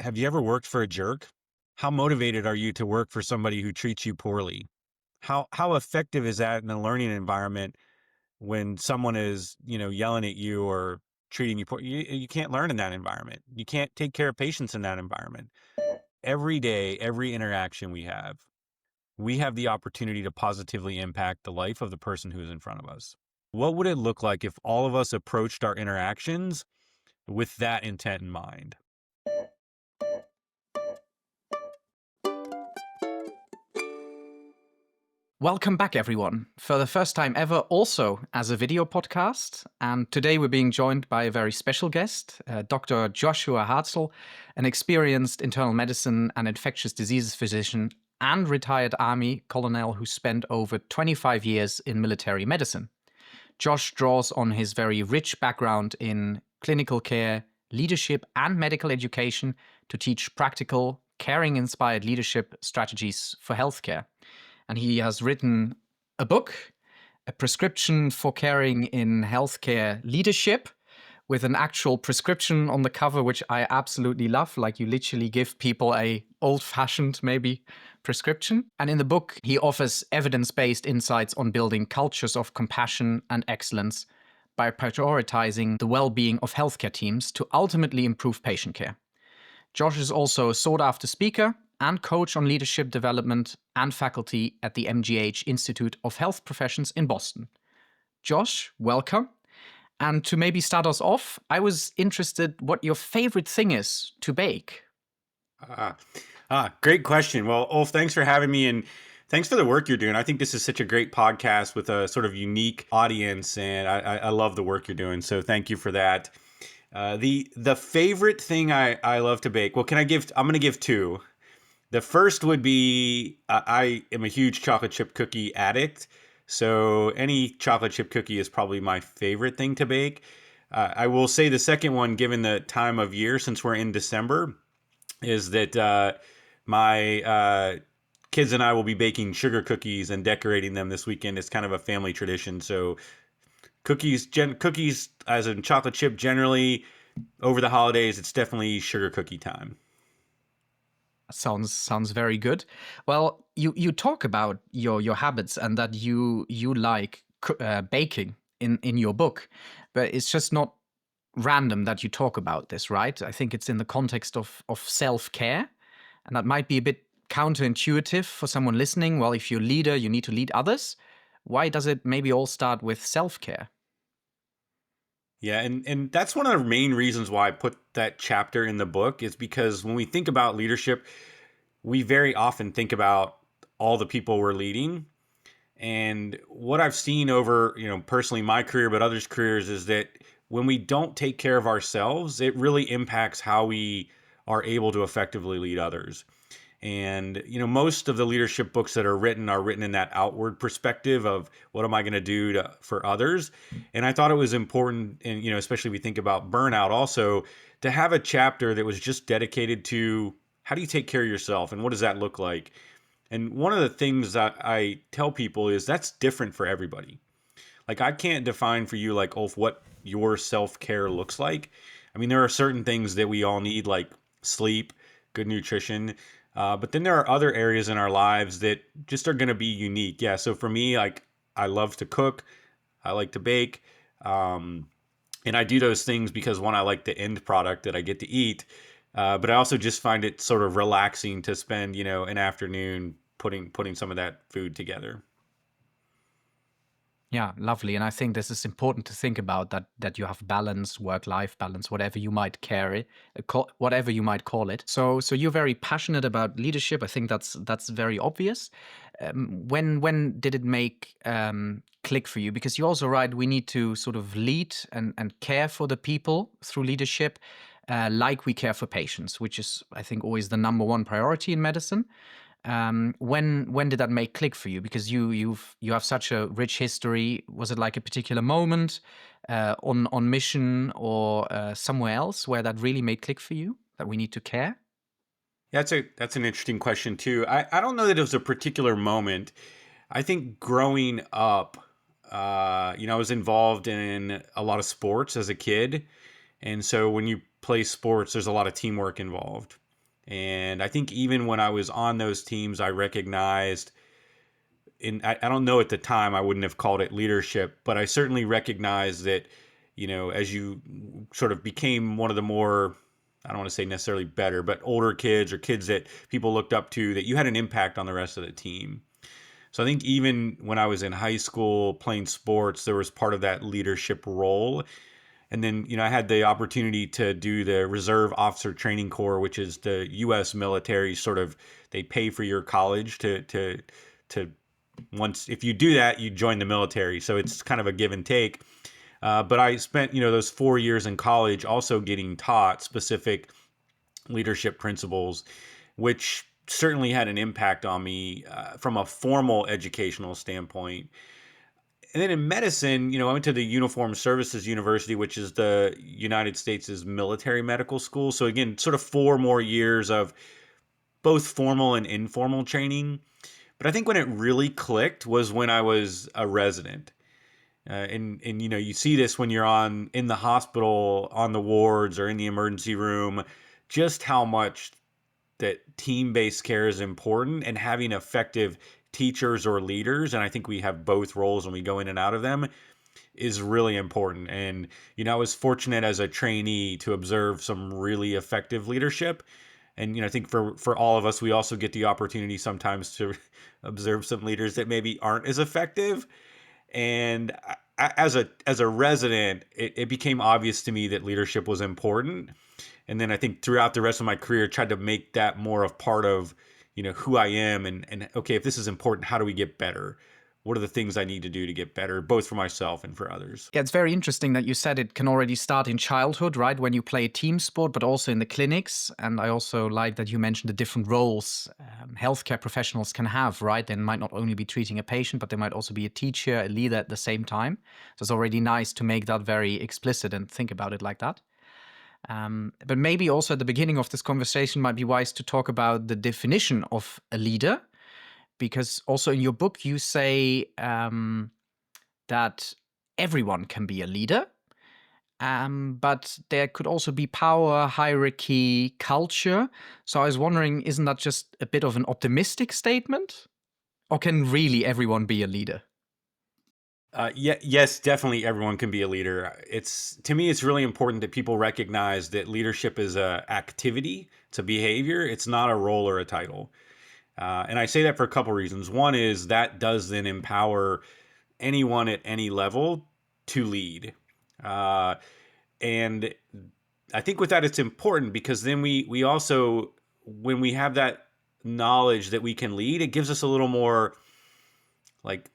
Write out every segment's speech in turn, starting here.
Have you ever worked for a jerk? How motivated are you to work for somebody who treats you poorly? How effective is that in a learning environment when someone is, yelling at you or treating you poor? You can't learn in that environment. You can't take care of patients in that environment. Every day, every interaction we have the opportunity to positively impact the life of the person who's in front of us. What would it look like if all of us approached our interactions with that intent in mind? Welcome back, everyone, for the first time ever, also as a video podcast. And today we're being joined by a very special guest, Dr. Joshua Hartzell, an experienced internal medicine and infectious diseases physician and retired Army colonel who spent over 25 years in military medicine. Josh draws on his very rich background in clinical care, leadership, and medical education to teach practical, caring inspired leadership strategies for healthcare. And he has written a book, A Prescription for Caring in Healthcare Leadership, with an actual prescription on the cover, which I absolutely love. Like, you literally give people a old-fashioned, maybe, prescription. And in the book, he offers evidence-based insights on building cultures of compassion and excellence by prioritizing the well-being of healthcare teams to ultimately improve patient care. Josh is also a sought-after speaker and coach on leadership development and faculty at the MGH Institute of Health Professions in Boston. Josh, welcome. And to maybe start us off, I was interested what your favorite thing is to bake. Great question. Well, Ulf, thanks for having me and thanks for the work you're doing. I think this is such a great podcast with a sort of unique audience, and I love the work you're doing. So thank you for that. The favorite thing I love to bake. Well, I'm going to give two. The first would be I am a huge chocolate chip cookie addict. So any chocolate chip cookie is probably my favorite thing to bake. I will say the second one, given the time of year, since we're in December, is that my kids and I will be baking sugar cookies and decorating them this weekend. It's kind of a family tradition. So cookies as in chocolate chip generally over the holidays, it's definitely sugar cookie time. Sounds very good. Well, you talk about your habits and that you like baking in your book, but it's just not random that you talk about this, right? I think it's in the context of self-care, and that might be a bit counterintuitive for someone listening. Well, if you're a leader, you need to lead others. Why does it maybe all start with self-care? Yeah, and that's one of the main reasons why I put that chapter in the book is because when we think about leadership, we very often think about all the people we're leading. And what I've seen over, personally my career, but others' careers is that when we don't take care of ourselves, it really impacts how we are able to effectively lead others. And, most of the leadership books that are written in that outward perspective of what am I going to do for others. And I thought it was important, and, especially we think about burnout also, to have a chapter that was just dedicated to how do you take care of yourself and what does that look like? And one of the things that I tell people is that's different for everybody. Like, I can't define for you, like, Ulf, what your self-care looks like. I mean, there are certain things that we all need, like sleep, good nutrition. But then there are other areas in our lives that just are going to be unique. Yeah. So for me, like, I love to cook. I like to bake. Um, and I do those things because one, I like the end product that I get to eat. But I also just find it sort of relaxing to spend, an afternoon putting some of that food together. Yeah, lovely. And I think this is important to think about that you have balance, work-life balance, whatever you might whatever you might call it. So you're very passionate about leadership. I think that's very obvious. When did it make click for you? Because you also write we need to sort of lead and care for the people through leadership, like we care for patients, which is, I think, always the number one priority in medicine. When did that make click for you? Because you have such a rich history. Was it like a particular moment on mission or somewhere else where that really made click for you? That we need to care? Yeah, that's an interesting question too. I don't know that it was a particular moment. I think growing up, I was involved in a lot of sports as a kid. And so when you play sports, there's a lot of teamwork involved. And I think even when I was on those teams, I recognized, I don't know at the time, I wouldn't have called it leadership, but I certainly recognized that, as you sort of became one of the more, I don't want to say necessarily better, but older kids or kids that people looked up to, that you had an impact on the rest of the team. So I think even when I was in high school playing sports, there was part of that leadership role. And then, I had the opportunity to do the Reserve Officer Training Corps, which is the U.S. military sort of, they pay for your college to once, if you do that, you join the military. So it's kind of a give and take. But I spent, those 4 years in college also getting taught specific leadership principles, which certainly had an impact on me from a formal educational standpoint. And then in medicine, I went to the Uniformed Services University, which is the United States' military medical school. So again, sort of 4 more years of both formal and informal training. But I think when it really clicked was when I was a resident. And you see this when you're on in the hospital, on the wards, or in the emergency room, just how much that team-based care is important, and having effective teachers or leaders, and I think we have both roles when we go in and out of them, is really important. And I was fortunate as a trainee to observe some really effective leadership. And I think for all of us, we also get the opportunity sometimes to observe some leaders that maybe aren't as effective. And as a resident, it became obvious to me that leadership was important. And then I think throughout the rest of my career, tried to make that more of part of who I am. And okay, if this is important, how do we get better? What are the things I need to do to get better, both for myself and for others? Yeah, it's very interesting that you said it can already start in childhood, right? When you play team sport, but also in the clinics. And I also like that you mentioned the different roles healthcare professionals can have, right? They might not only be treating a patient, but they might also be a teacher, a leader at the same time. So it's already nice to make that very explicit and think about it like that. But maybe also at the beginning of this conversation might be wise to talk about the definition of a leader, because also in your book you say that everyone can be a leader, but there could also be power, hierarchy, culture. So I was wondering, isn't that just a bit of an optimistic statement? Or can really everyone be a leader? Yeah, yes, definitely everyone can be a leader. It's to me, it's really important that people recognize that leadership is a activity, it's a behavior, it's not a role or a title. And I say that for a couple reasons. One is that does then empower anyone at any level to lead. Uh, and I think with that, it's important because then we also, when we have that knowledge that we can lead, it gives us a little more like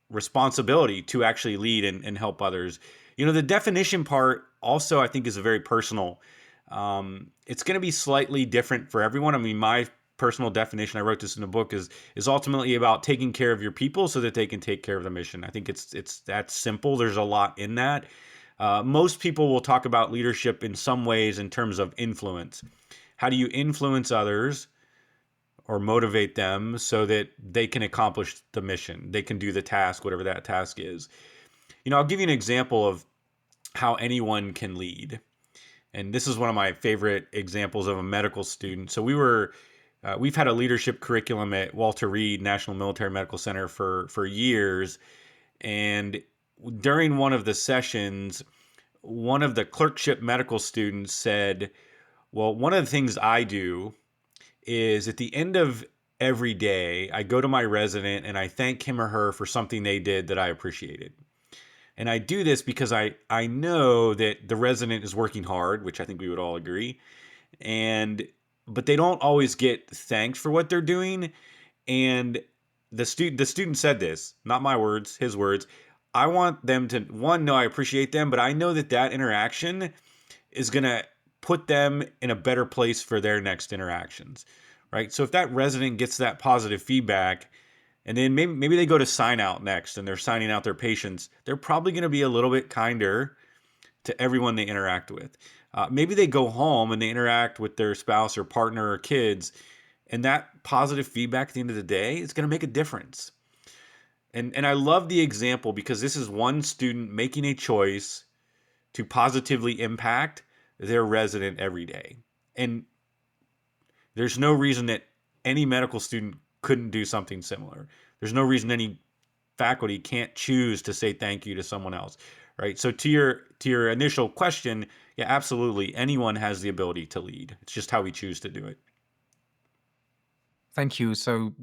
responsibility to actually lead and help others. The definition part also I think is a very personal. It's going to be slightly different for everyone. I mean, my personal definition, I wrote this in the book, is ultimately about taking care of your people so that they can take care of the mission. I think it's that simple. There's a lot in that. Most people will talk about leadership in some ways in terms of influence. How do you influence others or motivate them so that they can accomplish the mission? They can do the task, whatever that task is. I'll give you an example of how anyone can lead. And this is one of my favorite examples of a medical student. So we've had a leadership curriculum at Walter Reed National Military Medical Center for years. And during one of the sessions, one of the clerkship medical students said, well, one of the things I do is at the end of every day, I go to my resident and I thank him or her for something they did that I appreciated. And I do this because I know that the resident is working hard, which I think we would all agree. And but they don't always get thanked for what they're doing. And the student said this, not my words, his words. I want them to, one, know I appreciate them, but I know that that interaction is going to put them in a better place for their next interactions, right? So if that resident gets that positive feedback, and then maybe they go to sign out next and they're signing out their patients, they're probably going to be a little bit kinder to everyone they interact with. Maybe they go home and they interact with their spouse or partner or kids, and that positive feedback at the end of the day is going to make a difference. And I love the example because this is one student making a choice to positively impact their resident every day. And There's no reason that any medical student couldn't do something similar. There's no reason any faculty can't choose to say thank you to someone else, right? So to your initial question, yeah, absolutely, anyone has the ability to lead. It's just how we choose to do it. Thank you. So,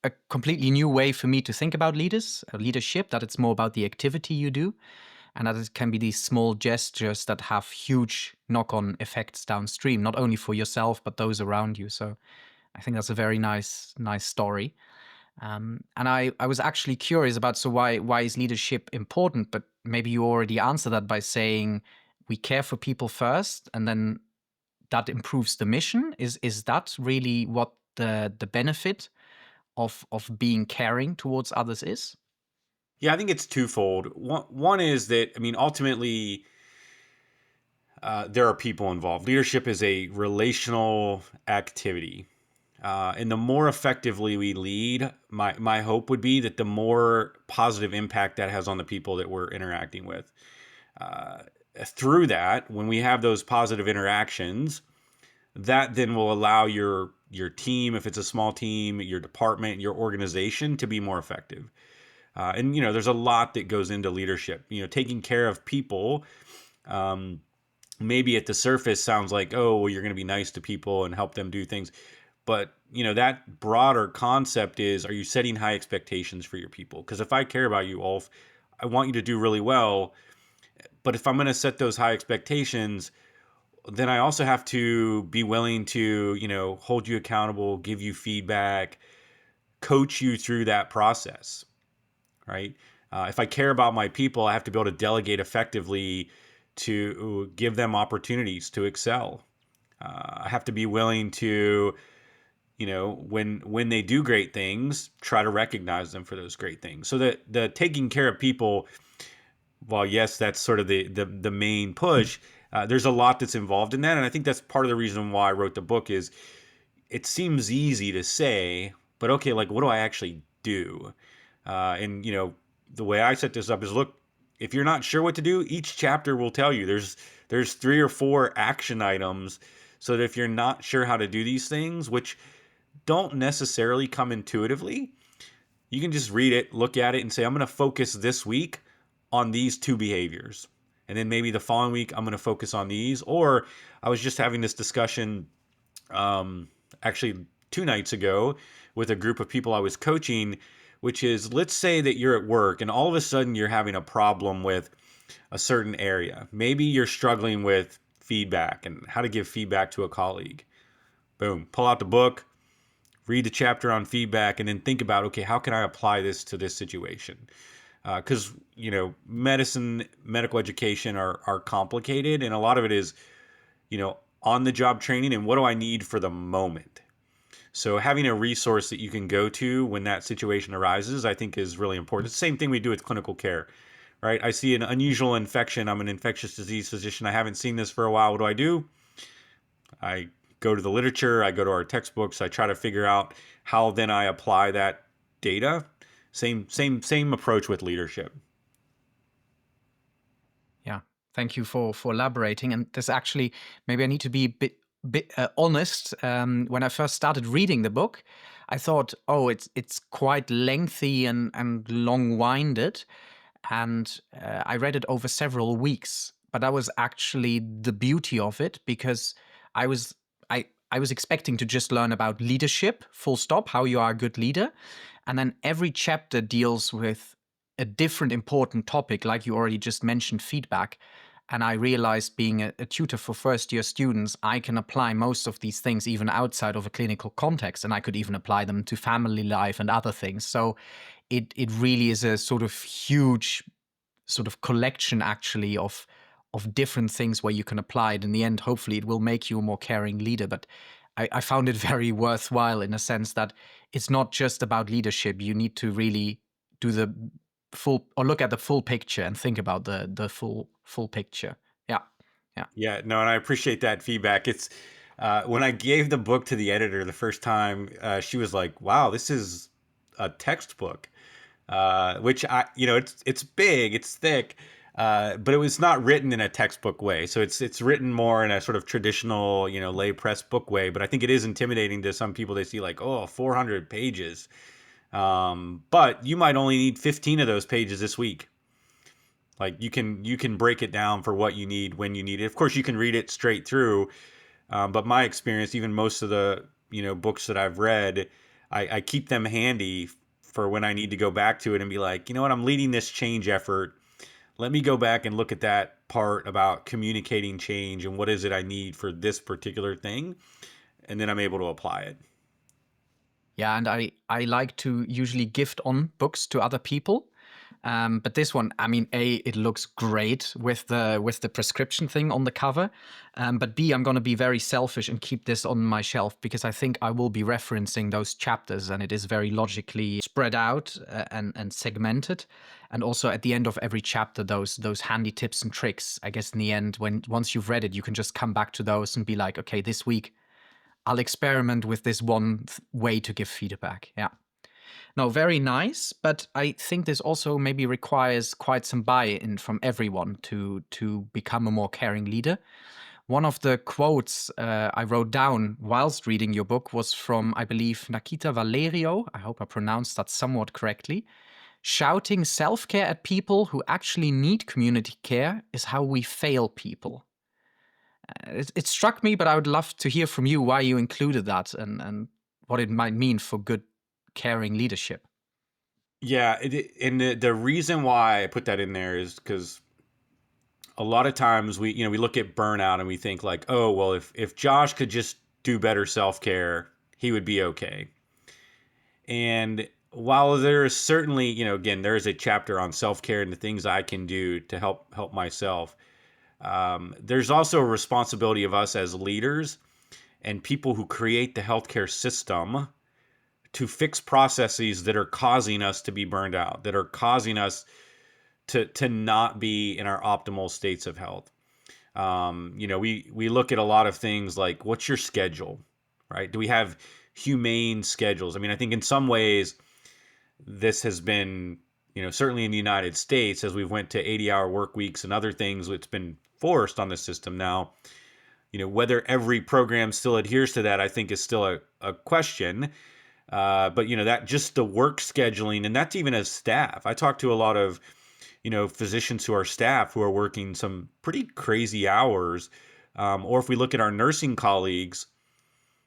a completely new way for me to think about leadership, that it's more about the activity you do, and that it can be these small gestures that have huge knock on effects downstream, not only for yourself, but those around you. So, I think that's a very nice story. And I was actually curious about, so why is leadership important? But maybe you already answered that by saying we care for people first, and then that improves the mission. Is that really what the benefit of being caring towards others is? Yeah, I think it's twofold. One is that, I mean, ultimately, there are people involved. Leadership is a relational activity. And the more effectively we lead, my hope would be that the more positive impact that has on the people that we're interacting with. Through that, when we have those positive interactions, that then will allow your team, if it's a small team, your department, your organization, to be more effective. And there's a lot that goes into leadership. Taking care of people, maybe at the surface sounds like, oh, well, you're going to be nice to people and help them do things. But that broader concept is, are you setting high expectations for your people? Because if I care about you, Ulf, I want you to do really well. But if I'm going to set those high expectations, then I also have to be willing to, hold you accountable, give you feedback, coach you through that process, right? If I care about my people, I have to be able to delegate effectively to give them opportunities to excel. I have to be willing to, when they do great things, try to recognize them for those great things. So that the taking care of people, well, yes, that's sort of the main push. There's a lot that's involved in that, and I think that's part of the reason why I wrote the book. Is it seems easy to say, but okay, like what do I actually do? And the way I set this up is, look, if you're not sure what to do, each chapter will tell you. There's 3 or 4 action items, so that if you're not sure how to do these things, which don't necessarily come intuitively, you can just read it, look at it, and say, I'm going to focus this week on these 2 behaviors. And then maybe the following week, I'm going to focus on these. Or I was just having this discussion actually 2 nights ago with a group of people I was coaching, which is, let's say that you're at work and all of a sudden you're having a problem with a certain area. Maybe you're struggling with feedback and how to give feedback to a colleague. Boom, pull out the book, read the chapter on feedback, and then think about, okay, how can I apply this to this situation? Because medical education are complicated, and a lot of it is on the job training and what do I need for the moment. So having a resource that you can go to when that situation arises, I think, is really important. It's the same thing we do with clinical care, right? I see an unusual infection. I'm an infectious disease physician. I haven't seen this for a while. What do? I go to the literature, I go to our textbooks, I try to figure out how then I apply that data. Same approach with leadership. Yeah, thank you for elaborating. And there's actually, maybe I need to be a bit honest. When I first started reading the book, I thought, oh, it's quite lengthy and long-winded, and I read it over several weeks. But that was actually the beauty of it, because I was I was expecting to just learn about leadership, full stop, how you are a good leader, and then every chapter deals with a different important topic, like you already just mentioned, feedback. And I realized, being a tutor for first year students, I can apply most of these things even outside of a clinical context, and I could even apply them to family life and other things. So it really is a sort of huge sort of collection, actually, of different things where you can apply it. In the end, hopefully it will make you a more caring leader. But I found it very worthwhile, in a sense that it's not just about leadership. You need to really do the full, or look at the full picture and think about the full picture. Yeah. Yeah. Yeah, no, and I appreciate that feedback. It's when I gave the book to the editor the first time, she was like, "Wow, this is a textbook," which it's big, it's thick, But it was not written in a textbook way. So it's written more in a sort of traditional, lay press book way. But I think it is intimidating to some people. They see like, oh, 400 pages. But you might only need 15 of those pages this week. Like you can break it down for what you need when you need it. Of course, you can read it straight through. But my experience, even most of the books that I've read, I keep them handy for when I need to go back to it and be like, you know what, I'm leading this change effort. Let me go back and look at that part about communicating change and what is it I need for this particular thing, and then I'm able to apply it. Yeah, and I like to usually gift on books to other people. But this one, I mean, A, it looks great with the prescription thing on the cover. But B, I'm going to be very selfish and keep this on my shelf because I think I will be referencing those chapters, and it is very logically spread out and segmented. And also at the end of every chapter, those handy tips and tricks. I guess in the end, once you've read it, you can just come back to those and be like, okay, this week I'll experiment with this one way to give feedback. Yeah. No, very nice, but I think this also maybe requires quite some buy-in from everyone to become a more caring leader. One of the quotes I wrote down whilst reading your book was from, I believe, Nakita Valerio. I hope I pronounced that somewhat correctly. Shouting self-care at people who actually need community care is how we fail people. It struck me, but I would love to hear from you why you included that and what it might mean for good caring leadership. Yeah, and the reason why I put that in there is because a lot of times we look at burnout and we think like, oh well, if Josh could just do better self care, he would be okay. And while there is certainly, again, there is a chapter on self care and the things I can do to help myself. There's also a responsibility of us as leaders and people who create the healthcare system to fix processes that are causing us to be burned out, that are causing us to not be in our optimal states of health. We look at a lot of things like what's your schedule, right? Do we have humane schedules? I mean, I think in some ways this has been, certainly in the United States, as we've went to 80-hour work weeks and other things, it's been forced on the system now. Whether every program still adheres to that, I think is still a question. But that just the work scheduling, and that's even as staff. I talk to a lot of physicians who are staff who are working some pretty crazy hours. Or if we look at our nursing colleagues,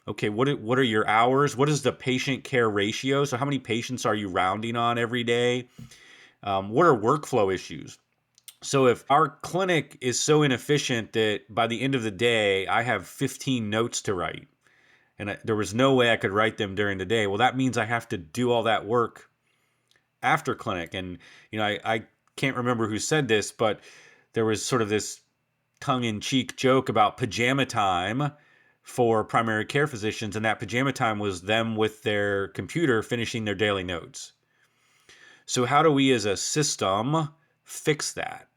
okay, what are your hours? What is the patient care ratio? So how many patients are you rounding on every day? What are workflow issues? So if our clinic is so inefficient that by the end of the day I have 15 notes to write, and there was no way I could write them during the day, well, that means I have to do all that work after clinic. And I can't remember who said this, but there was sort of this tongue-in-cheek joke about pajama time for primary care physicians, and that pajama time was them with their computer finishing their daily notes. So how do we as a system fix that?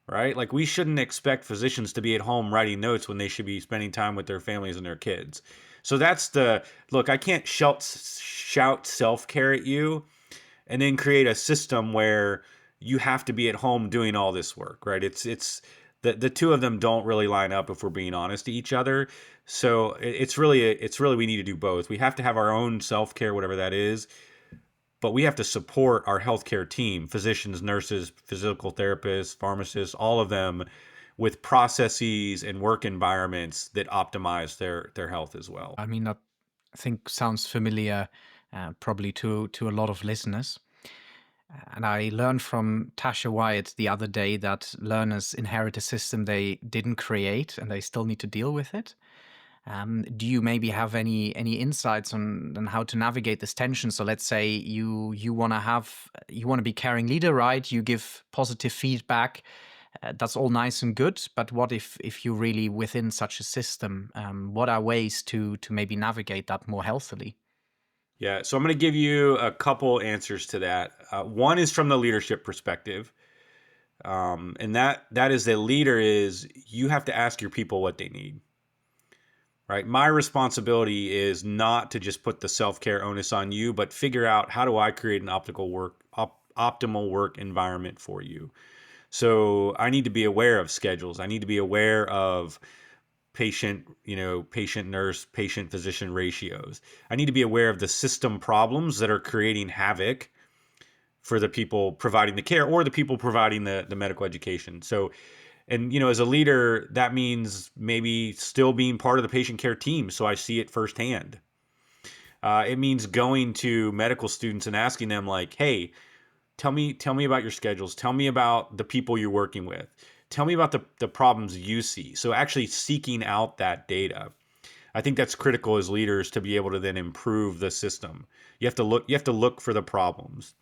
Right? Like we shouldn't expect physicians to be at home writing notes when they should be spending time with their families and their kids. So that's the look. I can't shout self care at you and then create a system where you have to be at home doing all this work, right? It's the two of them don't really line up if we're being honest to each other. So it's really we need to do both. We have to have our own self care, whatever that is, but we have to support our healthcare team, physicians, nurses, physical therapists, pharmacists, all of them with processes and work environments that optimize their health as well. I mean, that I think sounds familiar, probably to a lot of listeners. And I learned from Tasha Wyatt the other day that learners inherit a system they didn't create, and they still need to deal with it. Do you maybe have any insights on how to navigate this tension? So let's say you want to be caring leader, right? You give positive feedback. That's all nice and good, but what if you're really within such a system? What are ways to maybe navigate that more healthily? Yeah, so I'm going to give you a couple answers to that. One is from the leadership perspective, and that is the leader is you have to ask your people what they need. Right. My responsibility is not to just put the self care onus on you, but figure out how do I create an optimal work environment for you. So I need to be aware of schedules. I need to be aware of patient nurse, patient physician ratios. I need to be aware of the system problems that are creating havoc for the people providing the care or the people providing the medical education. So, and as a leader, that means maybe still being part of the patient care team. So I see it firsthand. It means going to medical students and asking them like, hey, tell me about your schedules. Tell me about the people you're working with. Tell me about the problems you see. So actually seeking out that data. I think that's critical as leaders to be able to then improve the system. You have to look for the problems.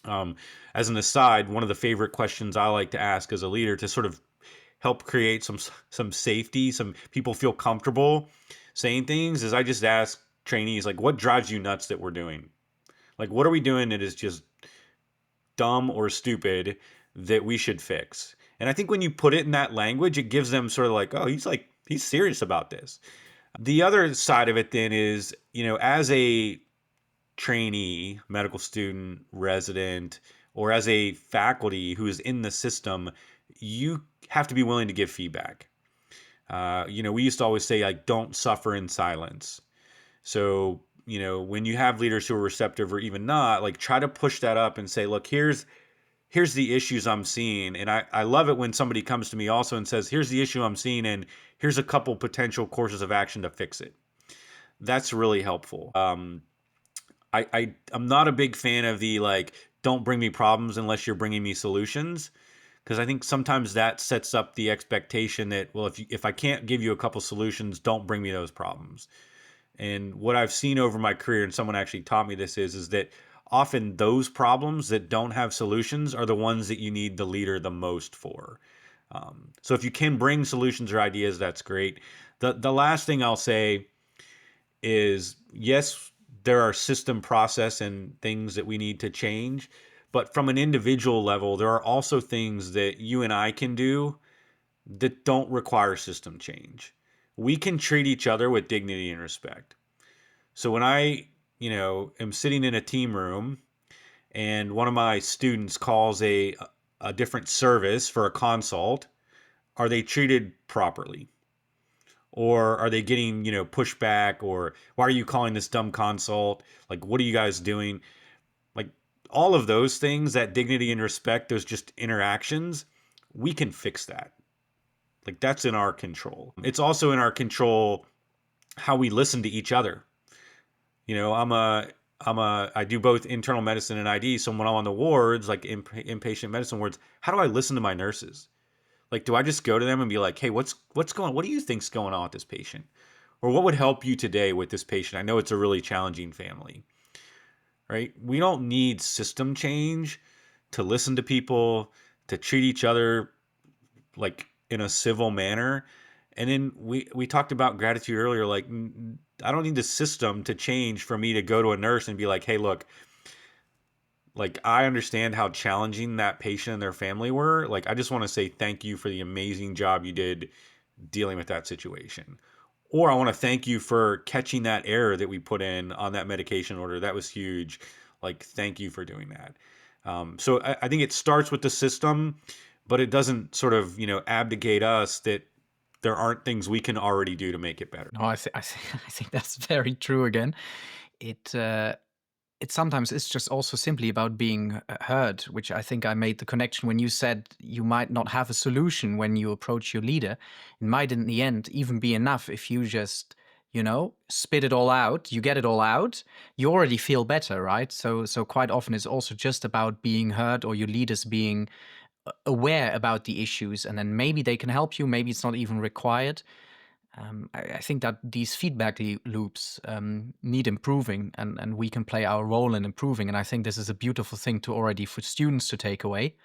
Um, as an aside, one of the favorite questions I like to ask as a leader to sort of help create some safety, some people feel comfortable saying things is I just ask trainees like, what drives you nuts that we're doing? Like, what are we doing that is just dumb or stupid that we should fix? And I think when you put it in that language, it gives them sort of like, he's serious about this. The other side of it then is, as a trainee, medical student, resident, or as a faculty who is in the system, you have to be willing to give feedback. We used to always say, like, don't suffer in silence. So, when you have leaders who are receptive or even not, like, try to push that up and say, look, here's the issues I'm seeing. And I love it when somebody comes to me also and says, here's the issue I'm seeing, and here's a couple potential courses of action to fix it. That's really helpful. I'm not a big fan of the like, don't bring me problems unless you're bringing me solutions, because I think sometimes that sets up the expectation that, well, if I can't give you a couple solutions, don't bring me those problems. And what I've seen over my career, and someone actually taught me this, is that often those problems that don't have solutions are the ones that you need the leader the most for. So if you can bring solutions or ideas, that's great. The last thing I'll say is, yes, there are system process and things that we need to change, but from an individual level, there are also things that you and I can do that don't require system change. We can treat each other with dignity and respect. So when I, am sitting in a team room and one of my students calls a different service for a consult, are they treated properly? Or are they getting, pushback? Or why are you calling this dumb consult? Like, what are you guys doing? Like, all of those things, that dignity and respect, those just interactions, we can fix that. Like, that's in our control. It's also in our control how we listen to each other. I do both internal medicine and ID. So when I'm on the wards, like inpatient medicine wards, how do I listen to my nurses? Like, do I just go to them and be like, hey, what's going on? What do you think's going on with this patient? Or what would help you today with this patient? I know it's a really challenging family, right? We don't need system change to listen to people, to treat each other like in a civil manner. And then we talked about gratitude earlier. Like, I don't need the system to change for me to go to a nurse and be like, hey, look, like, I understand how challenging that patient and their family were. Like, I just want to say thank you for the amazing job you did dealing with that situation. Or I want to thank you for catching that error that we put in on that medication order. That was huge. Like, thank you for doing that. So I think it starts with the system, but it doesn't sort of, abdicate us that there aren't things we can already do to make it better. No, I think that's very true again. It it sometimes is just also simply about being heard, which I think I made the connection when you said you might not have a solution when you approach your leader. It might, in the end, even be enough if you just, spit it all out, you get it all out, you already feel better, right? So quite often it's also just about being heard or your leaders being aware about the issues, and then maybe they can help you, maybe it's not even required. I think that these feedback loops need improving, and we can play our role in improving. And I think this is a beautiful thing to already for students to take away.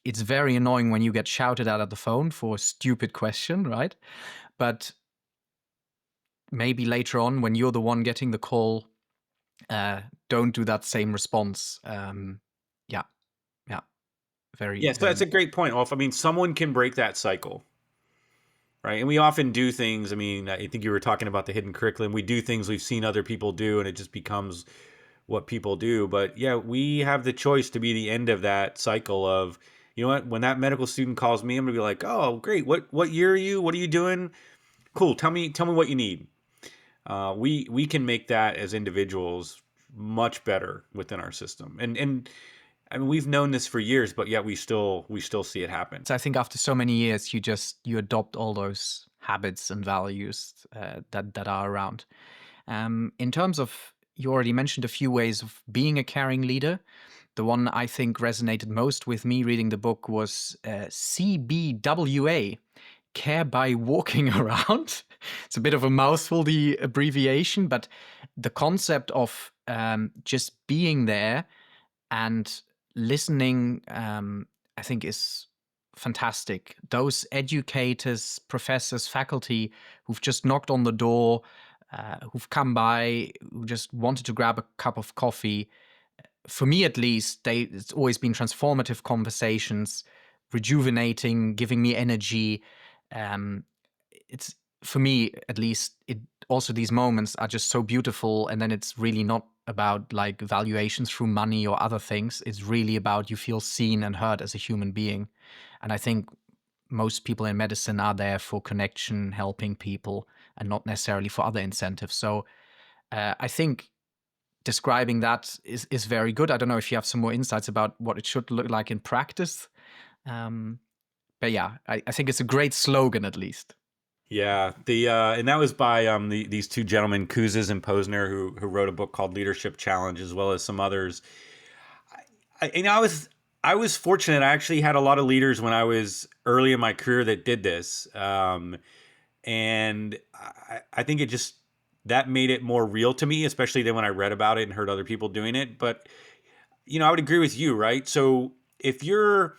It's very annoying when you get shouted at the phone for a stupid question, right? But maybe later on, when you're the one getting the call, don't do that same response. Yeah, yeah, very, Yeah, so that's a great point, Wolf. I mean, someone can break that cycle, right? And we often do things. I mean, I think you were talking about the hidden curriculum. We do things we've seen other people do, and it just becomes what people do. But yeah, we have the choice to be the end of that cycle of, You know what? When that medical student calls me, I'm gonna be like, "Oh, great. What year are you? What are you doing? Cool. Tell me what you need." We can make that as individuals much better within our system. And I mean, we've known this for years, but yet we still see it happen. So I think after so many years, you adopt all those habits and values that are around. In terms of, you already mentioned a few ways of being a caring leader. The one I think resonated most with me reading the book was CBWA, care by walking around. It's a bit of a mouthful, the abbreviation, but the concept of just being there and listening, I think, is fantastic. Those educators, professors, faculty who've just knocked on the door, who've come by, who just wanted to grab a cup of coffee, for me at least, it's always been transformative conversations, rejuvenating, giving me energy. Um, it's for me at least. It also, these moments are just so beautiful, and then it's really not about like valuations through money or other things. It's really about you feel seen and heard as a human being, and I think most people in medicine are there for connection, helping people, and not necessarily for other incentives. So I think describing that is very good. I don't know if you have some more insights about what it should look like in practice. Um, but yeah, I think it's a great slogan at least. Yeah, and that was by these two gentlemen, Kouzes and Posner, who wrote a book called Leadership Challenge, as well as some others. I was fortunate. I actually had a lot of leaders when I was early in my career that did this, and I think it just that made it more real to me, especially then when I read about it and heard other people doing it. But I would agree with you, right? So if you're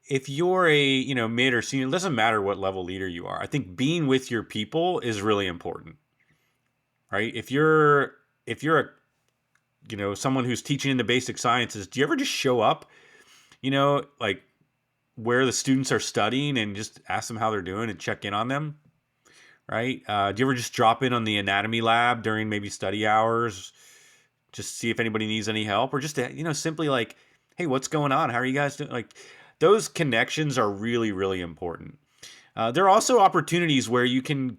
a mid or senior, it doesn't matter what level leader you are. I think being with your people is really important, right? If you're a someone who's teaching in the basic sciences, do you ever just show up, like where the students are studying and just ask them how they're doing and check in on them, right? Do you ever just drop in on the anatomy lab during maybe study hours, just see if anybody needs any help, or just to, simply like, hey, what's going on? How are you guys doing? Like, those connections are really, really important. There are also opportunities where you can,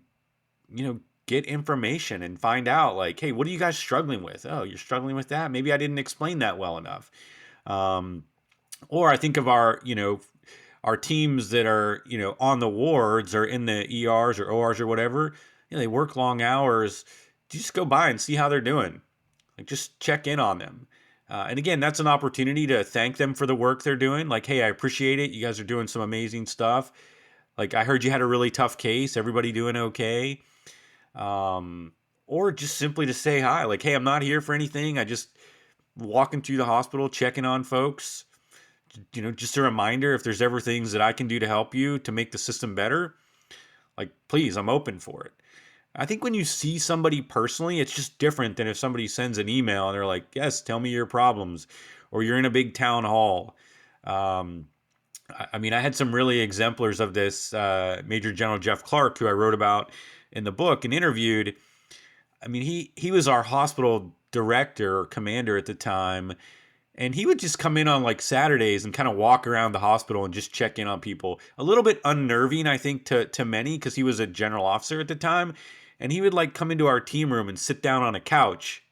get information and find out, like, hey, what are you guys struggling with? Oh, you're struggling with that. Maybe I didn't explain that well enough. Um, or I think of our teams that are, on the wards or in the ERs or ORs or whatever. They work long hours. You just go by and see how they're doing. Like, just check in on them. And again, that's an opportunity to thank them for the work they're doing. Like, hey, I appreciate it. You guys are doing some amazing stuff. Like, I heard you had a really tough case. Everybody doing okay? Um, or just simply to say hi. Like, hey, I'm not here for anything. I just walking through the hospital, checking on folks. Just a reminder, if there's ever things that I can do to help you to make the system better, like, please, I'm open for it. I think when you see somebody personally, it's just different than if somebody sends an email and they're like, yes, tell me your problems, or you're in a big town hall. Um, I mean, I had some really exemplars of this. Major General Jeff Clark, who I wrote about in the book and interviewed. I mean, he was our hospital director or commander at the time, and he would just come in on like Saturdays and kind of walk around the hospital and just check in on people. A little bit unnerving, I think, to many, because he was a general officer at the time, and he would like come into our team room and sit down on a couch,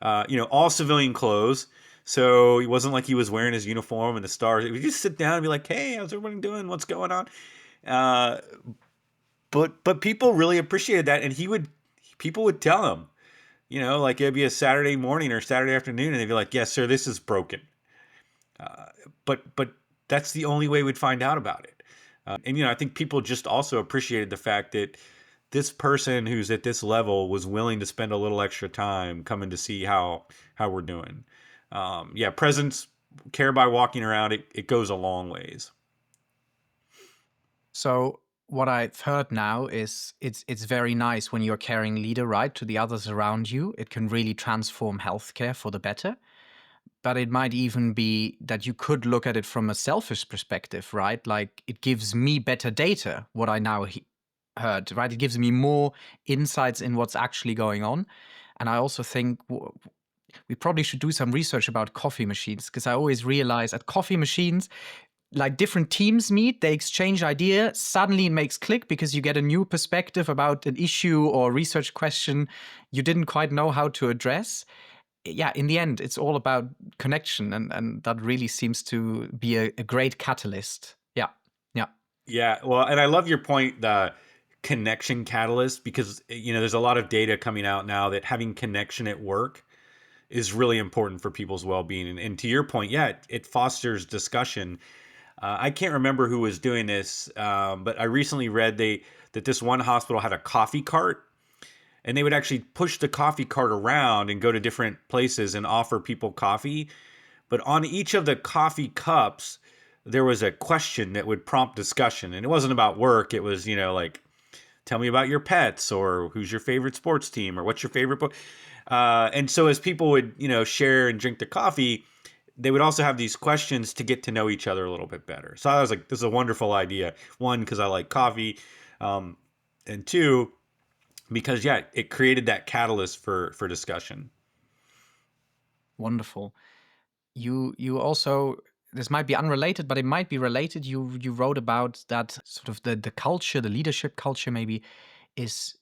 all civilian clothes. So it wasn't like he was wearing his uniform and the stars. He would just sit down and be like, "Hey, how's everybody doing? What's going on?" Uh, but people really appreciated that, and people would tell him, like it'd be a Saturday morning or Saturday afternoon, and they'd be like, "Yes, sir, this is broken." Uh, but that's the only way we'd find out about it. And I think people just also appreciated the fact that this person who's at this level was willing to spend a little extra time coming to see how we're doing. Yeah, presence, care by walking around, it goes a long ways. So what I've heard now is it's very nice when you're a caring leader, right, to the others around you. It can really transform healthcare for the better. But it might even be that you could look at it from a selfish perspective, right? Like it gives me better data, what I now heard, right? It gives me more insights in what's actually going on. And I also think We probably should do some research about coffee machines, because I always realize at coffee machines, like different teams meet, they exchange idea, suddenly it makes click because you get a new perspective about an issue or research question you didn't quite know how to address. Yeah, in the end, it's all about connection, and that really seems to be a great catalyst. Yeah, yeah, Yeah, well, and I love your point, the connection catalyst, because there's a lot of data coming out now that having connection at work is really important for people's well-being. And to your point, yeah, it fosters discussion. I can't remember who was doing this, but I recently read that this one hospital had a coffee cart, and they would actually push the coffee cart around and go to different places and offer people coffee. But on each of the coffee cups, there was a question that would prompt discussion, and it wasn't about work. It was, like, tell me about your pets, or who's your favorite sports team, or what's your favorite book. And so as people would, share and drink the coffee, they would also have these questions to get to know each other a little bit better. So I was like, this is a wonderful idea. One, because I like coffee, um, and two, because yeah, it created that catalyst for discussion. wonderful. You also, this might be unrelated, but it might be related. You wrote about that sort of the culture, the leadership culture maybe is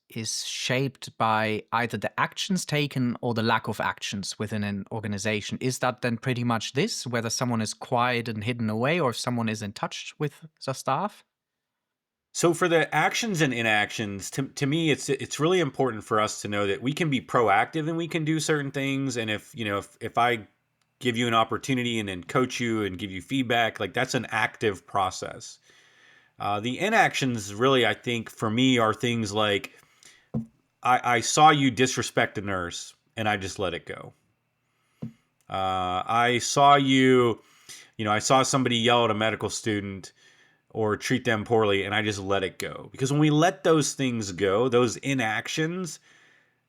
shaped by either the actions taken or the lack of actions within an organization. Is that then pretty much this, whether someone is quiet and hidden away or if someone is in touch with the staff? So for the actions and inactions, to me, it's really important for us to know that we can be proactive and we can do certain things. And if I give you an opportunity and then coach you and give you feedback, like that's an active process. The inactions really, I think, for me, are things like I saw you disrespect a nurse and I just let it go. I saw you, I saw somebody yell at a medical student or treat them poorly and I just let it go. Because when we let those things go, those inactions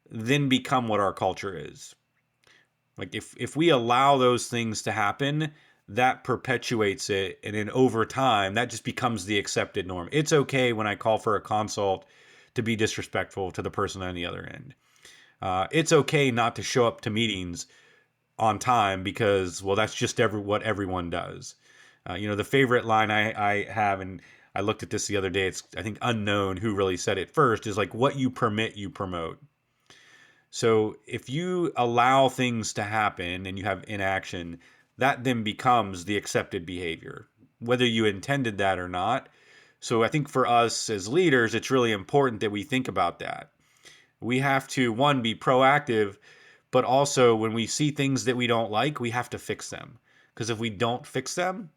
then become what our culture is. Like if we allow those things to happen, that perpetuates it, and then over time that just becomes the accepted norm. It's okay when I call for a consult to be disrespectful to the person on the other end. It's okay not to show up to meetings on time because, well, that's just what everyone does. The favorite line I have, and I looked at this the other day, it's, I think, unknown who really said it first, is like, what you permit, you promote. So if you allow things to happen and you have inaction, that then becomes the accepted behavior, whether you intended that or not. So I think for us as leaders, it's really important that we think about that. We have to, one, be proactive, but also when we see things that we don't like, we have to fix them. Because if we don't fix them,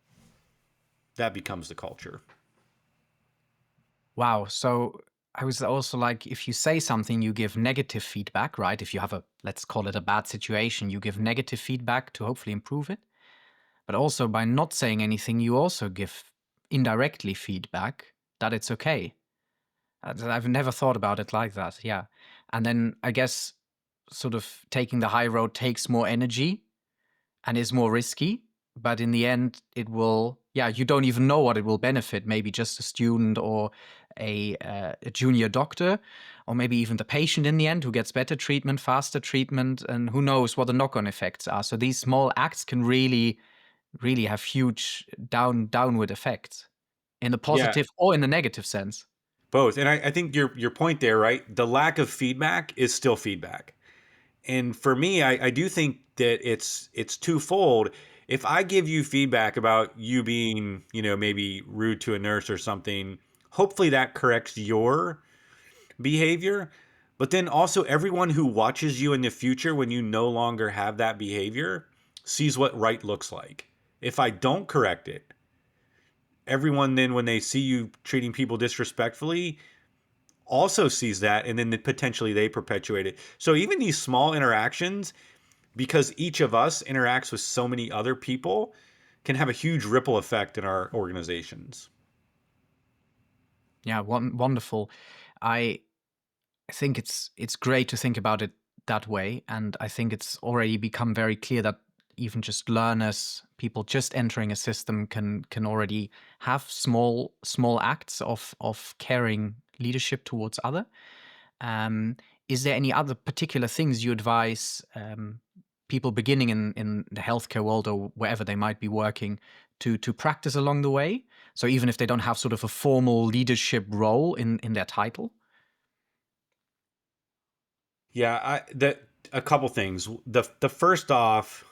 that becomes the culture. Wow. So I was also like, if you say something, you give negative feedback, right? If you have a, let's call it a bad situation, you give negative feedback to hopefully improve it. But also by not saying anything, you also give indirectly feedback that it's okay. I've never thought about it like that. Yeah. And then I guess sort of taking the high road takes more energy and is more risky. But in the end, it will, yeah, you don't even know what it will benefit. Maybe just a student or a junior doctor, or maybe even the patient in the end who gets better treatment, faster treatment, and who knows what the knock on effects are. So these small acts can really, really have huge downward effects in the Yeah, positive or in the negative sense. both. And I think your point there, right? The lack of feedback is still feedback. And for me, I do think that it's twofold. If I give you feedback about you being, maybe rude to a nurse or something, hopefully that corrects your behavior. But then also everyone who watches you in the future when you no longer have that behavior sees what right looks like. If I don't correct it, everyone then when they see you treating people disrespectfully also sees that, and then potentially they perpetuate it. So even these small interactions, because each of us interacts with so many other people, can have a huge ripple effect in our organizations. Yeah, wonderful. I think it's great to think about it that way, and I think it's already become very clear that even just learners, people just entering a system, can already have small acts of caring leadership towards other. Um, is there any other particular things you advise people beginning in the healthcare world or wherever they might be working to practice along the way? So even if they don't have sort of a formal leadership role in their title? Yeah, a couple things. The first off,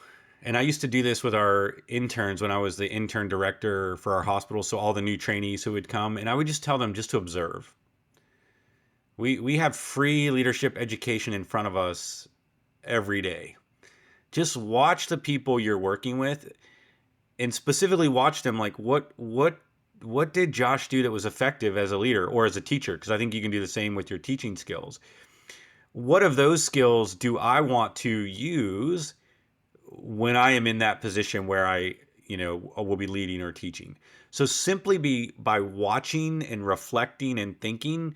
and I used to do this with our interns when I was the intern director for our hospital. So all the new trainees who would come, and I would just tell them just to observe. We have free leadership education in front of us every day. Just watch the people you're working with, and specifically watch them. Like what did Josh do that was effective as a leader or as a teacher? Because I think you can do the same with your teaching skills. What of those skills do I want to use when I am in that position where I, will be leading or teaching? So simply be by watching and reflecting and thinking,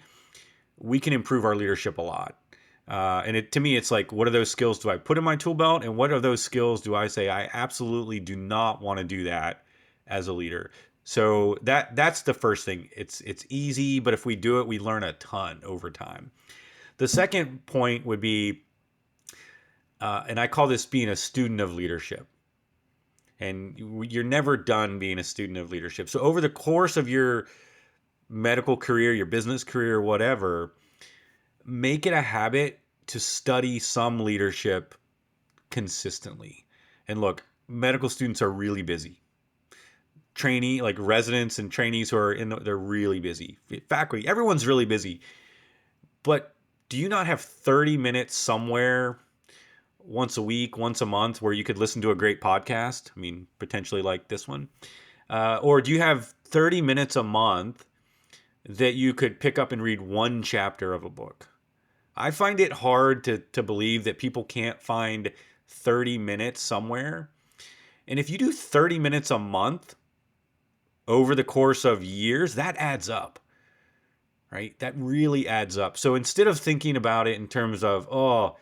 we can improve our leadership a lot. And to me, it's like, what are those skills do I put in my tool belt, and what are those skills do I say I absolutely do not want to do that as a leader? So that's the first thing. It's easy, but if we do it, we learn a ton over time. The second point would be, and I call this being a student of leadership. And you're never done being a student of leadership. So over the course of your medical career, your business career, whatever, make it a habit to study some leadership consistently. And look, medical students are really busy. Trainee, like residents and trainees who are they're really busy. Faculty, everyone's really busy. But do you not have 30 minutes somewhere once a week, once a month, where you could listen to a great podcast? I mean, potentially like this one. Or do you have 30 minutes a month that you could pick up and read one chapter of a book? I find it hard to believe that people can't find 30 minutes somewhere. And if you do 30 minutes a month over the course of years, that adds up, right? That really adds up. So instead of thinking about it in terms of, oh,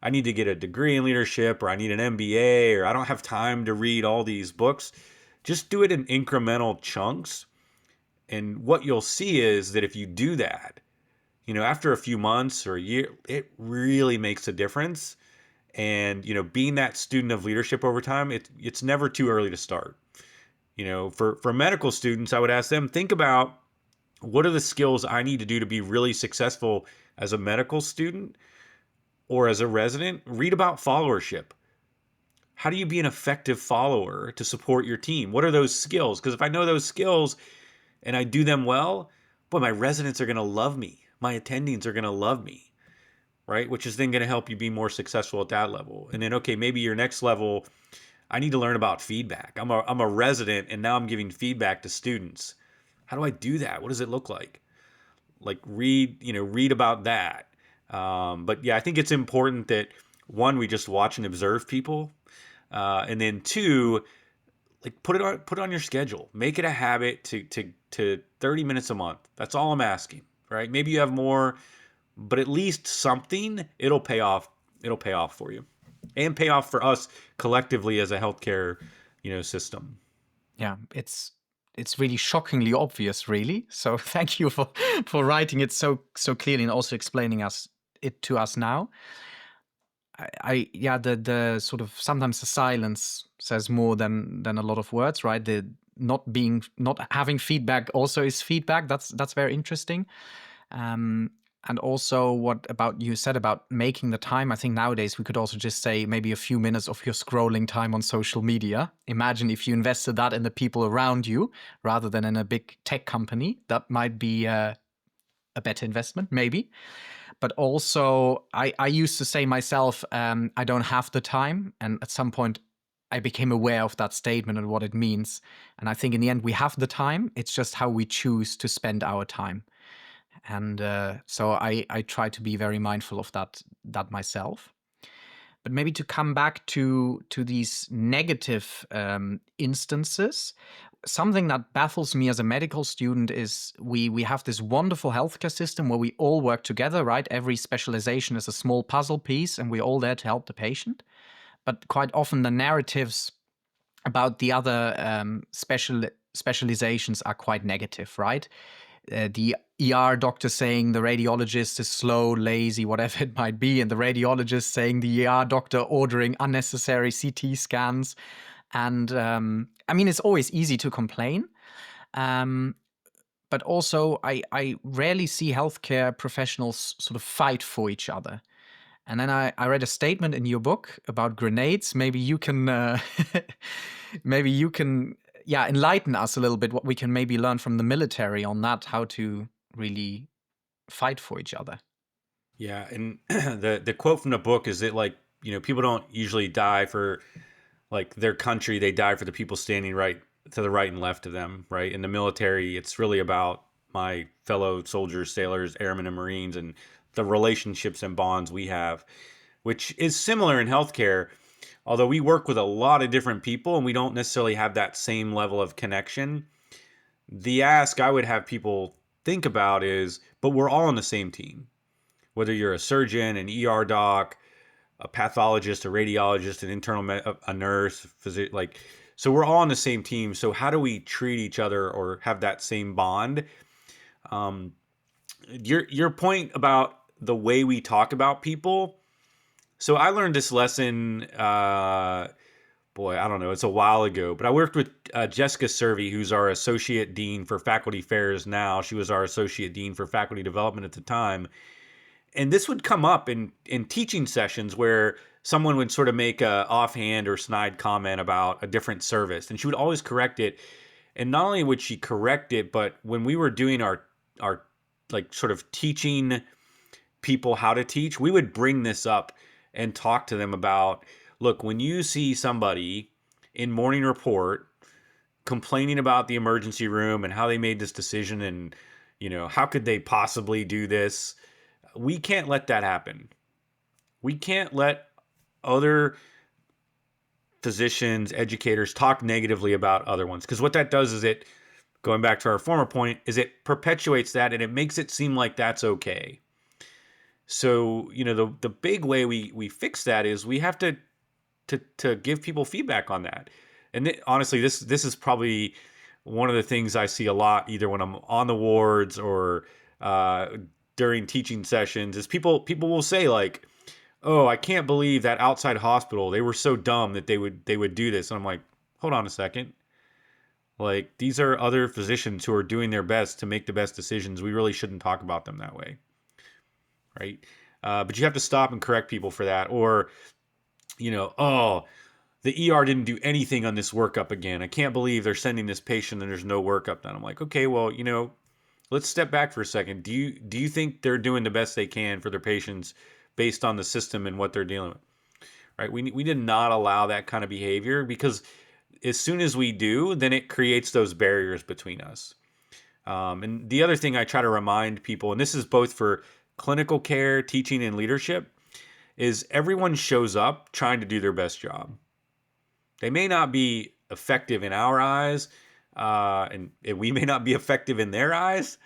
I need to get a degree in leadership, or I need an MBA, or I don't have time to read all these books, just do it in incremental chunks. And what you'll see is that if you do that, after a few months or a year, it really makes a difference. And, being that student of leadership over time, it's never too early to start. For medical students, I would ask them, think about, what are the skills I need to do to be really successful as a medical student or as a resident? Read about followership. How do you be an effective follower to support your team? What are those skills? Because if I know those skills and I do them well, boy, my residents are going to love me. My attendings are going to love me, right? Which is then going to help you be more successful at that level. And then, okay, maybe your next level, I need to learn about feedback. I'm a resident and now I'm giving feedback to students. How do I do that? What does it look like? Like read about that. But yeah, I think it's important that, one, we just watch and observe people, and then two, like put it on your schedule. Make it a habit to 30 minutes a month. That's all I'm asking, right? Maybe you have more, but at least something. It'll pay off. It'll pay off for you, and pay off for us collectively as a healthcare, system. Yeah, it's really shockingly obvious, really. So thank you for writing it so clearly and also explaining it to us now. Yeah, the sort of sometimes the silence says more than a lot of words, right? The not having feedback also is feedback. That's very interesting. And also, what about you said about making the time? I think nowadays we could also just say maybe a few minutes of your scrolling time on social media. Imagine if you invested that in the people around you rather than in a big tech company. That might be a better investment, maybe. But also, I used to say myself, I don't have the time. And at some point, I became aware of that statement and what it means. And I think in the end, we have the time. It's just how we choose to spend our time. And so I try to be very mindful of that myself. But maybe to come back to these negative instances, something that baffles me as a medical student is we have this wonderful healthcare system where we all work together, right? Every specialization is a small puzzle piece, and we're all there to help the patient. But quite often the narratives about the other specializations are quite negative, right? the ER doctor saying the radiologist is slow, lazy, whatever it might be, and the radiologist saying the ER doctor ordering unnecessary CT scans. And I mean, it's always easy to complain. Um, but also, I rarely see healthcare professionals sort of fight for each other. And then I read a statement in your book about grenades. Maybe you can, maybe you can, yeah, enlighten us a little bit what we can maybe learn from the military on that, how to really fight for each other. Yeah, and the quote from the book is that, like, people don't usually die for like their country; they die for the people standing right to the right and left of them. Right, in the military, it's really about my fellow soldiers, sailors, airmen, and Marines, and the relationships and bonds we have, which is similar in healthcare. Although we work with a lot of different people and we don't necessarily have that same level of connection, the ask I would have people think about is, but we're all on the same team. Whether you're a surgeon, an ER doc, a pathologist, a radiologist, an a nurse, like, so we're all on the same team. So how do we treat each other or have that same bond? Um, your point about the way we talk about people. So I learned this lesson. Boy, I don't know. It's a while ago, but I worked with Jessica Servey, who's our associate dean for faculty affairs now. She was our associate dean for faculty development at the time, and this would come up in teaching sessions where someone would sort of make a offhand or snide comment about a different service, and she would always correct it. And not only would she correct it, but when we were doing our like sort of teaching people how to teach, we would bring this up and talk to them about, look, when you see somebody in morning report complaining about the emergency room and how they made this decision and how could they possibly do this, we can't let that happen. We can't let other physicians, educators talk negatively about other ones, because what that does is it, going back to our former point, is it perpetuates that and it makes it seem like that's okay. So, the big way we fix that is we have to give people feedback on that. And honestly, this is probably one of the things I see a lot, either when I'm on the wards or during teaching sessions, is people will say, like, "Oh, I can't believe that outside hospital, they were so dumb that they would do this." And I'm like, "Hold on a second. Like, these are other physicians who are doing their best to make the best decisions. We really shouldn't talk about them that way." Right? But you have to stop and correct people for that. Or, oh, the ER didn't do anything on this workup again. I can't believe they're sending this patient and there's no workup done. I'm like, okay, well, let's step back for a second. Do you think they're doing the best they can for their patients based on the system and what they're dealing with? Right? We did not allow that kind of behavior, because as soon as we do, then it creates those barriers between us. And the other thing I try to remind people, and this is both for clinical care, teaching, and leadership, is everyone shows up trying to do their best job. They may not be effective in our eyes, and we may not be effective in their eyes,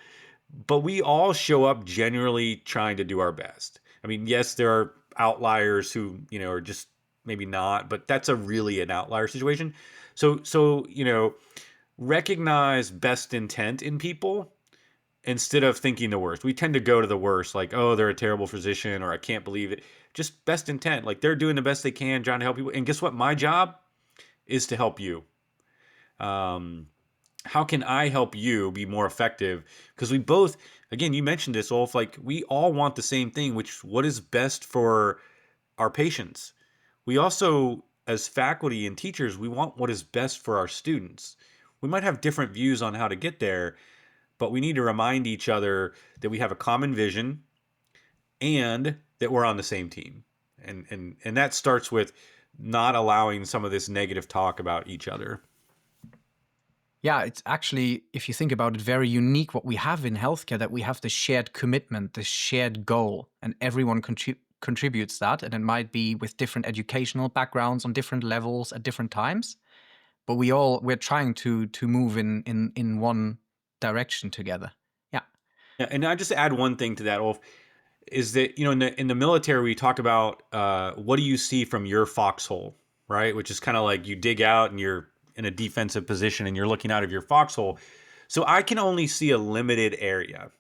but we all show up generally trying to do our best. I mean, yes, there are outliers who, are just maybe not, but that's a really an outlier situation. So, recognize best intent in people instead of thinking the worst. We tend to go to the worst, like, oh, they're a terrible physician, or I can't believe it. Just best intent. Like, they're doing the best they can, trying to help people. And guess what? My job is to help you. Um, how can I help you be more effective? Because we both, again, you mentioned this, Ulf, like, we all want the same thing, which what is best for our patients. We also, as faculty and teachers, we want what is best for our students. We might have different views on how to get there, but we need to remind each other that we have a common vision and that we're on the same team. And that starts with not allowing some of this negative talk about each other. Yeah, it's actually, if you think about it, very unique what we have in healthcare, that we have the shared commitment, the shared goal, and everyone contributes that. And it might be with different educational backgrounds on different levels at different times. But we're trying to move in one direction together. Yeah. Yeah, and I just add one thing to that, Ulf, is that in the military we talk about what do you see from your foxhole, right? Which is kind of like you dig out and you're in a defensive position and you're looking out of your foxhole. So I can only see a limited area.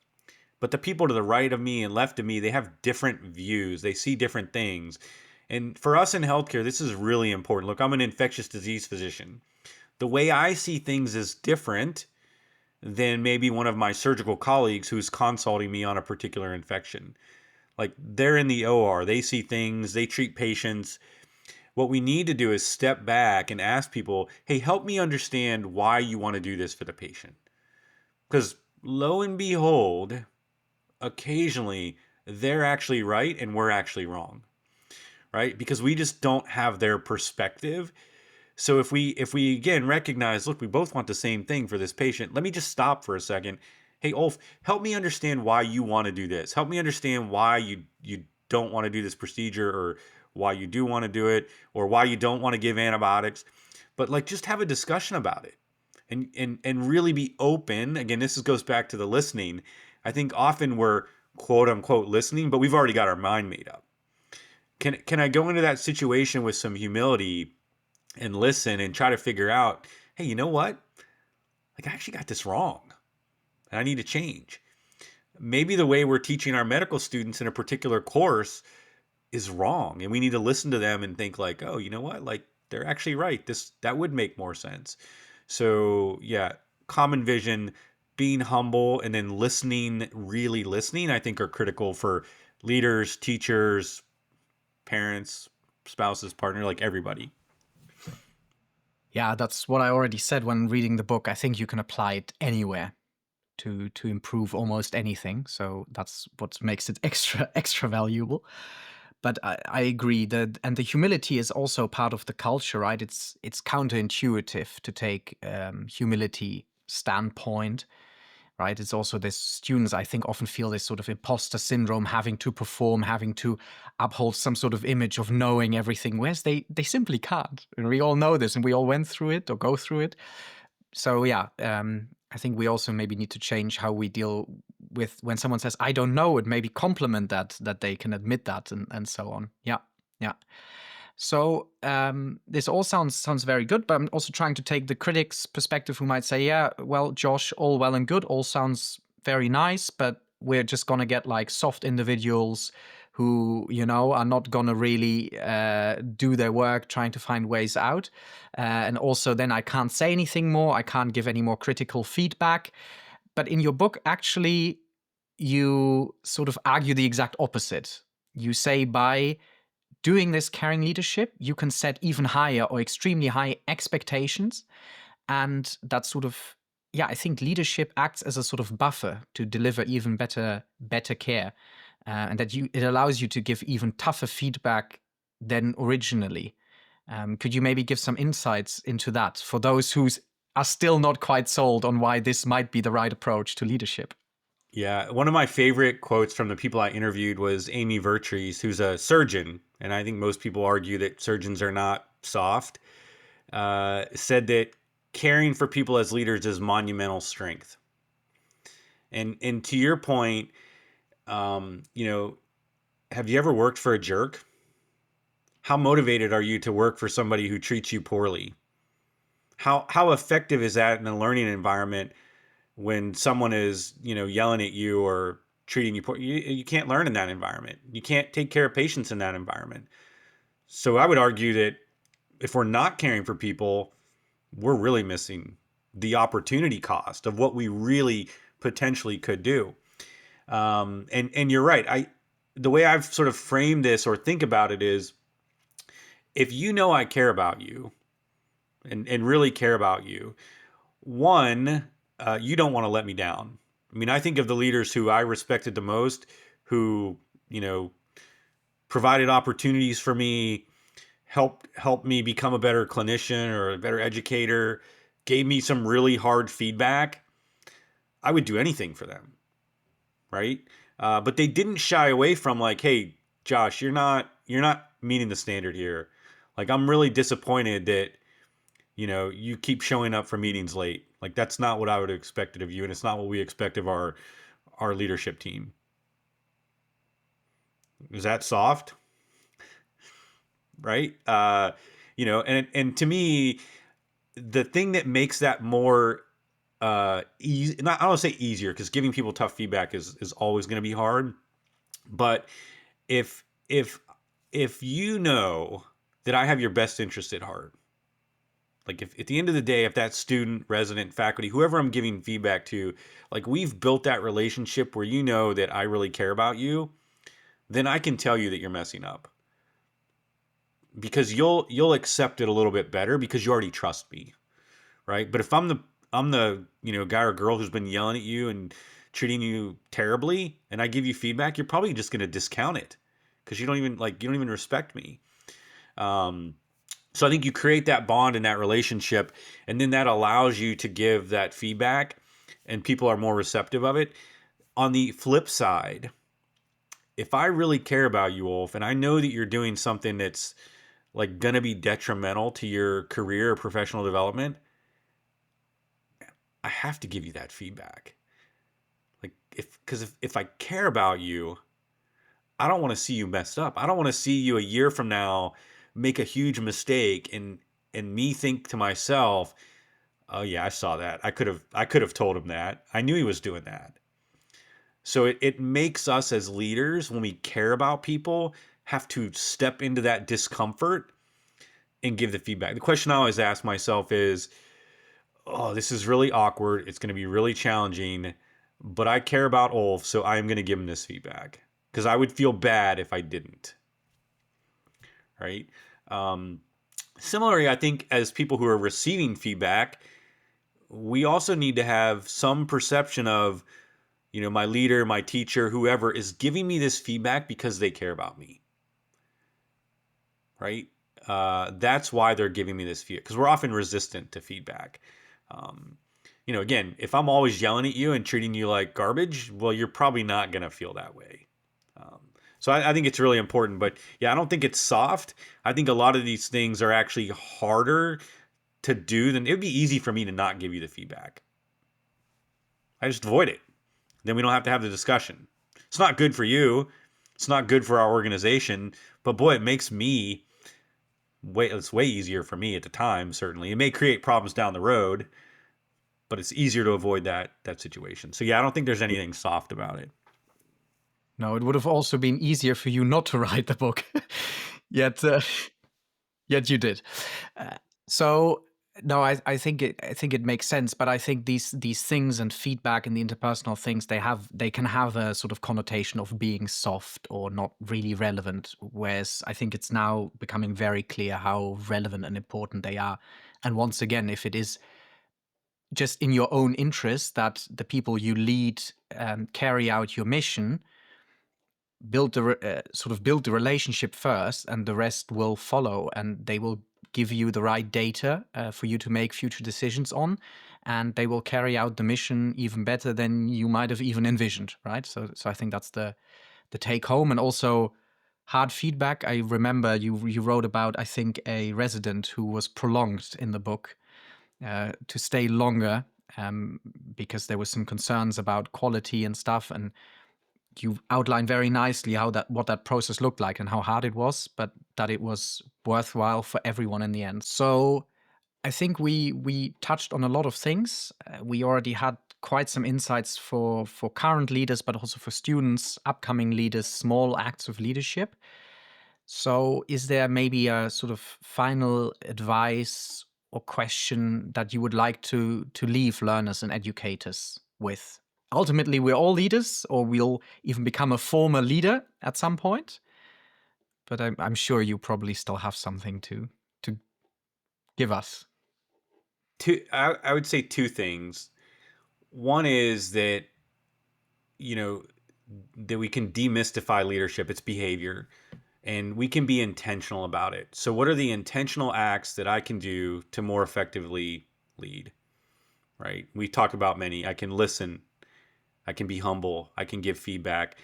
But the people to the right of me and left of me, they have different views. They see different things. And for us in healthcare, this is really important. Look, I'm an infectious disease physician. The way I see things is different than maybe one of my surgical colleagues who's consulting me on a particular infection. Like they're in the OR, they see things, they treat patients. What we need to do is step back and ask people, hey, help me understand why you want to do this for the patient. Because lo and behold, occasionally they're actually right and we're actually wrong, right? Because we just don't have their perspective. So if we again recognize, look, we both want the same thing for this patient. Let me just stop for a second. Hey, Ulf, help me understand why you want to do this. Help me understand why you don't want to do this procedure, or why you do want to do it, or why you don't want to give antibiotics. But like just have a discussion about it. And really be open. Again, goes back to the listening. I think often we're quote unquote listening, but we've already got our mind made up. Can I go into that situation with some humility and listen and try to figure out, hey, you know what? Like I actually got this wrong and I need to change. Maybe the way we're teaching our medical students in a particular course is wrong, and we need to listen to them and think like, oh, you know what? Like they're actually right. That would make more sense. So, yeah, common vision, being humble, and then listening, really listening, I think are critical for leaders, teachers, parents, spouses, partner, like everybody. Yeah, that's what I already said when reading the book. I think you can apply it anywhere to improve almost anything. So that's what makes it extra valuable. But I agree that, and the humility is also part of the culture, right? It's counterintuitive to take humility standpoint, right? It's also this students, I think, often feel this sort of imposter syndrome, having to perform, having to uphold some sort of image of knowing everything, whereas they simply can't. And we all know this, and we all went through it or go through it. So yeah, I think we also maybe need to change how we deal with when someone says, "I don't know," and maybe compliment that they can admit that, and so on. Yeah, yeah. So this all sounds very good, but I'm also trying to take the critic's perspective, who might say, "Yeah, well, Josh, all well and good, all sounds very nice, but we're just gonna get like soft individuals who, are not gonna really do their work, trying to find ways out, and also then I can't say anything more. I can't give any more critical feedback." But in your book, actually, you sort of argue the exact opposite. You say by doing this caring leadership, you can set even higher or extremely high expectations. And that sort of, yeah, I think leadership acts as a sort of buffer to deliver even better care. And that it allows you to give even tougher feedback than originally. Could you maybe give some insights into that for those who are still not quite sold on why this might be the right approach to leadership? Yeah, one of my favorite quotes from the people I interviewed was Amy Vertrees, who's a surgeon, and I think most people argue that surgeons are not soft. Said that caring for people as leaders is monumental strength. And to your point, um, you know, have you ever worked for a jerk? How motivated are you to work for somebody who treats you poorly? How effective is that in a learning environment when someone is, yelling at you or treating you poor? You can't learn in that environment. You can't take care of patients in that environment. So I would argue that if we're not caring for people, we're really missing the opportunity cost of what we really potentially could do. And you're right. The way I've sort of framed this or think about it is, if you know I care about you and really care about you, one, you don't want to let me down. I mean, I think of the leaders who I respected the most, who, you know, provided opportunities for me, helped me become a better clinician or a better educator, gave me some really hard feedback. I would do anything for them, right? But they didn't shy away from like, hey, Josh, you're not meeting the standard here. Like, I'm really disappointed that you keep showing up for meetings late. Like, that's not what I would have expected of you, and it's not what we expect of our leadership team. Is that soft? Right? And to me, the thing that makes that more easy. Not, I don't say easier, because giving people tough feedback is always going to be hard. But if if if you know that I have your best interest at heart, like if at the end of the day, if that student, resident, faculty, whoever I'm giving feedback to, like we've built that relationship where you know that I really care about you, then I can tell you that you're messing up, because you'll accept it a little bit better because you already trust me, right? But if I'm the guy or girl who's been yelling at you and treating you terribly, and I give you feedback, you're probably just going to discount it because you don't even respect me. Um, so I think you create that bond in that relationship, and then that allows you to give that feedback, and people are more receptive of it. On the flip side, if I really care about you, Wolf, and I know that you're doing something that's like gonna be detrimental to your career or professional development, I have to give you that feedback. Like if I care about you, I don't want to see you messed up. I don't want to see you a year from now make a huge mistake and me think to myself, "Oh yeah, I saw that. I could have told him that. I knew he was doing that." So it makes us as leaders, when we care about people, have to step into that discomfort and give the feedback. The question I always ask myself is, "Oh, this is really awkward. It's going to be really challenging, but I care about Ulf, so I am going to give him this feedback because I would feel bad if I didn't." Right? Um, Similarly, I think as people who are receiving feedback, we also need to have some perception of, my leader, my teacher, whoever is giving me this feedback because they care about me, right? That's why they're giving me this feedback, because we're often resistant to feedback. Um, again, if I'm always yelling at you and treating you like garbage, well, you're probably not going to feel that way. Um, so I think it's really important. But yeah, I don't think it's soft. I think a lot of these things are actually harder to do than it'd be easy for me to not give you the feedback. I just avoid it. Then we don't have to have the discussion. It's not good for you. It's not good for our organization. But boy, it makes me it's way easier for me at the time, certainly. It may create problems down the road, but it's easier to avoid that situation. So yeah, I don't think there's anything soft about it. No, it would have also been easier for you not to write the book. Yet, yet you did. Uh, so no, I think it makes sense, but I think these things and feedback and the interpersonal things they can have a sort of connotation of being soft or not really relevant. Whereas I think it's now becoming very clear how relevant and important they are. And once again, if it is just in your own interest that the people you lead carry out your mission, build the relationship first, and the rest will follow, and they will give you the right data for you to make future decisions on, and they will carry out the mission even better than you might have even envisioned, right? So I think that's the take home. And also hard feedback. I remember you wrote about, I think, a resident who was prolonged in the book to stay longer um, because there were some concerns about quality and stuff. And you outlined very nicely what that process looked like and how hard it was, but that it was worthwhile for everyone in the end. So I think we touched on a lot of things. We already had quite some insights for current leaders, but also for students, upcoming leaders, small acts of leadership. So, is there maybe a sort of final advice or question that you would like to leave learners and educators with? Ultimately, we're all leaders, or we'll even become a former leader at some point. But I'm sure you probably still have something to give us. I would say two things. One is that, you know, that we can demystify leadership, its behavior, and we can be intentional about it. So, what are the intentional acts that I can do to more effectively lead? Right? We talked about many. I can listen. I can be humble. I can give feedback.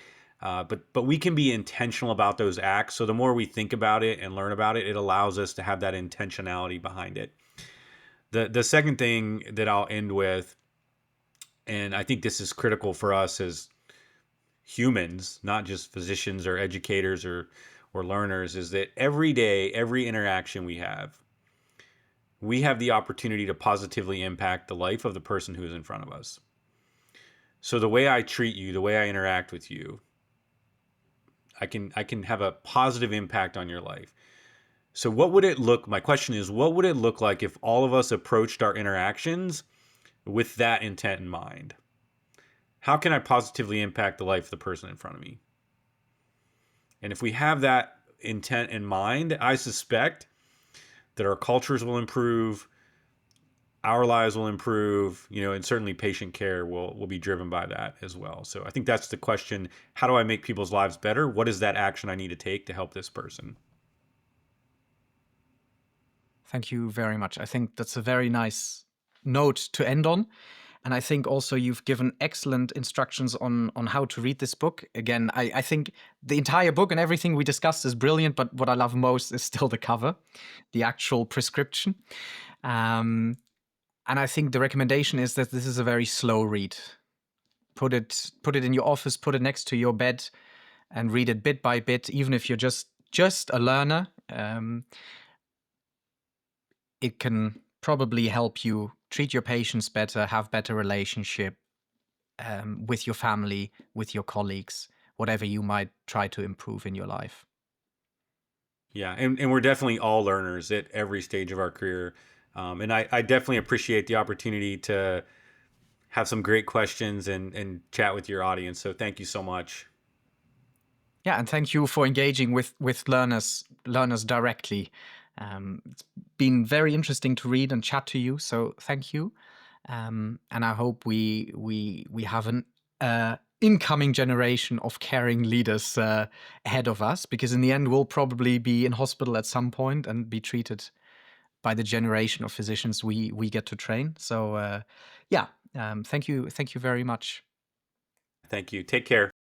But we can be intentional about those acts. So the more we think about it and learn about it, it allows us to have that intentionality behind it. The second thing that I'll end with, and I think this is critical for us as humans, not just physicians or educators or learners, is that every day, every interaction we have, we have the opportunity to positively impact the life of the person who is in front of us. So the way I treat you, the way I interact with you, I can have a positive impact on your life. So what would it look my question is, what would it look like if all of us approached our interactions with that intent in mind? How can I positively impact the life of the person in front of me? And if we have that intent in mind, I suspect that our cultures will improve, our lives will improve, and certainly patient care will be driven by that as well. So I think that's the question. How do I make people's lives better? What is that action I need to take to help this person? Thank you very much. I think that's a very nice note to end on. And I think also you've given excellent instructions on how to read this book. Again, I think the entire book and everything we discussed is brilliant, but what I love most is still the cover, the actual prescription. Um, and I think the recommendation is that this is a very slow read. Put it in your office, put it next to your bed, and read it bit by bit. Even if you're just a learner, it can probably help you treat your patients better, have better relationship with your family, with your colleagues, whatever you might try to improve in your life. Yeah, and we're definitely all learners at every stage of our career. And I definitely appreciate the opportunity to have some great questions and chat with your audience. So thank you so much. Yeah, and thank you for engaging with learners directly. It's been very interesting to read and chat to you. So thank you, and I hope we have an incoming generation of caring leaders ahead of us. Because in the end, we'll probably be in hospital at some point and be treated by the generation of physicians we get to train. So yeah, thank you very much. Thank you. Take care.